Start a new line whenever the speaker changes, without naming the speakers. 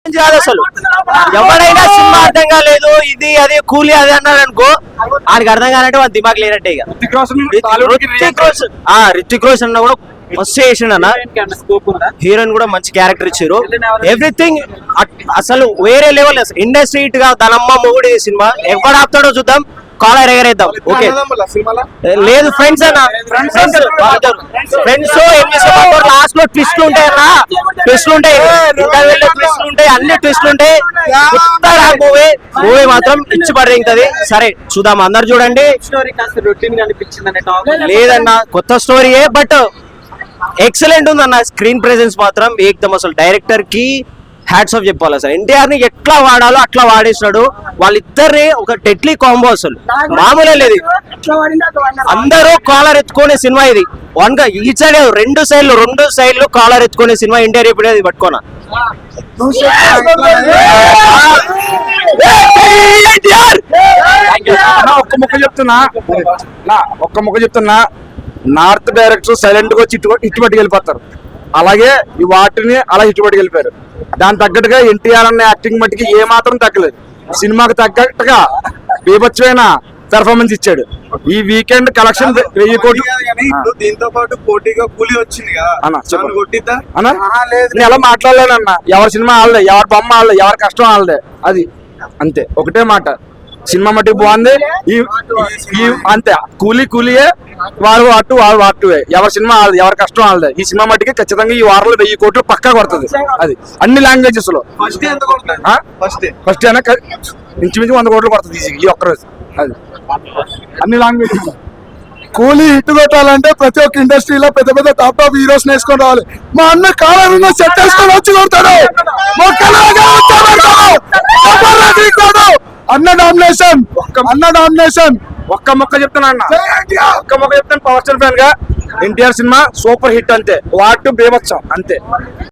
కాదు అసలు. ఎవడైనా సినిమా అర్థం కాలేదు, ఇది అది కూలీ అది అన్నాడు అనుకో, ఆయనకి అర్థం కానంటే వాళ్ళ దిమాగ్ లేనట్టే. ఇక రితిక్ రోషన్ అన్న కూడా మస్తు చేసిండు అన్న. హీరోయిన్ కూడా మంచి క్యారెక్టర్ ఇచ్చారు. ఎవ్రీథింగ్ అసలు వేరే లెవెల్. ఇండస్ట్రీ గా తనమ్మ మొగుడు సినిమా ఎవడు ఆపుతాడో చూద్దాం. కాలర్ ఎగరేద్దాం. ఓకే లేదు ఫ్రెండ్స్ అన్న, ఫ్రెండ్స్ లాస్ట్ లో ట్విస్ట్లు ఉంటాయి అన్న, ట్విస్ట్లు ఉంటాయి, ట్విస్ట్లు ఉంటాయి, అన్ని ట్విస్ట్లు ఉంటాయి. మూవీ మాత్రం ఇచ్చి పడేది. సరే చూద్దాం, అందరు చూడండి. లేదన్న కొత్త స్టోరీయే, బట్ ఎక్సలెంట్ ఉంది అన్న. స్క్రీన్ ప్రెజెన్స్ మాత్రం ఏకదమ్. అసలు డైరెక్టర్ కి హ్యాట్స్ ఆఫ్ చెప్పాలి. అసలు ఎన్టీఆర్ ని ఎట్లా వాడాలో అట్లా వాడేసినాడు. వాళ్ళిద్దరిని ఒక టెట్లీ కాంబో, అసలు మామూలే లేదు. అందరూ కాలర్ ఎత్తుకునే సినిమా ఇది. వన్ గా ఈ సైడ్ రెండు సైడ్లు కాలర్ ఎత్తుకునే సినిమా ఎన్టీఆర్ ఇప్పుడు అది పట్టుకోనా.
ఒక్క ముక్క చెప్తున్నా, నార్త్ డైరెక్టర్ సైలెంట్ గా వచ్చి ఇటుబట్టి వెళ్ళిపోతారు. అలాగే ఈ వాటిని అలా ఇటుబట్టి వెళ్ళిపోయారు. దాని తగ్గట్టుగా ఎన్టీఆర్ అన్న యాక్టింగ్ మట్టికి ఏ మాత్రం తగ్గలేదు. సినిమాకి తగ్గట్టుగా బీభత్సమైన పెర్ఫార్మెన్స్ ఇచ్చాడు. ఈ వీకెండ్ కలెక్షన్ 1000 కోట్లు.
దీంతో పాటు పోటీగా కూలీ వచ్చింది
అన్న నేను ఎలా మాట్లాడలేనన్న. ఎవరి సినిమా వాళ్ళదే, ఎవరి బొమ్మ వాళ్ళదే, ఎవరి కష్టం వాళ్ళదే. అది అంతే, ఒకటే మాట. సినిమా మట్టికి బాగుంది. అంతే, కూలీయే. వారు వాటువే. ఎవరి సినిమా వాళ్ళది, ఎవరి కష్టం వాళ్ళదే. ఈ సినిమా మట్టికి ఖచ్చితంగా ఈ వారంలో 1000 కోట్లు పక్కా కొడుతుంది. అది అన్ని లాంగ్వేజెస్ లో ఫస్ట్ అయినా ఇంచుమించు 100 కోట్లు కొడుతుంది ఈ ఒక్కరోజు. అది అన్ని లాంగ్వేజెస్.
కూలీ హిట్ కొట్టాలంటే ప్రతి ఒక్క ఇండస్ట్రీలో పెద్ద పెద్ద టాప్ హీరోస్ నేర్చుకొని రావాలి. మా అన్న కాలం సెట్ చేసుకొని వచ్చి కొడతాడు. అన్న డామినేషన్.
ఒక్క మొక్క చెప్తాను అన్న, ఒక్క మొక్క చెప్తాను. పవర్ స్టార్ ఫ్యాన్ గా ఎన్టీఆర్ సినిమా సూపర్ హిట్ అంతే. వాటు బేబత్సం అంతే.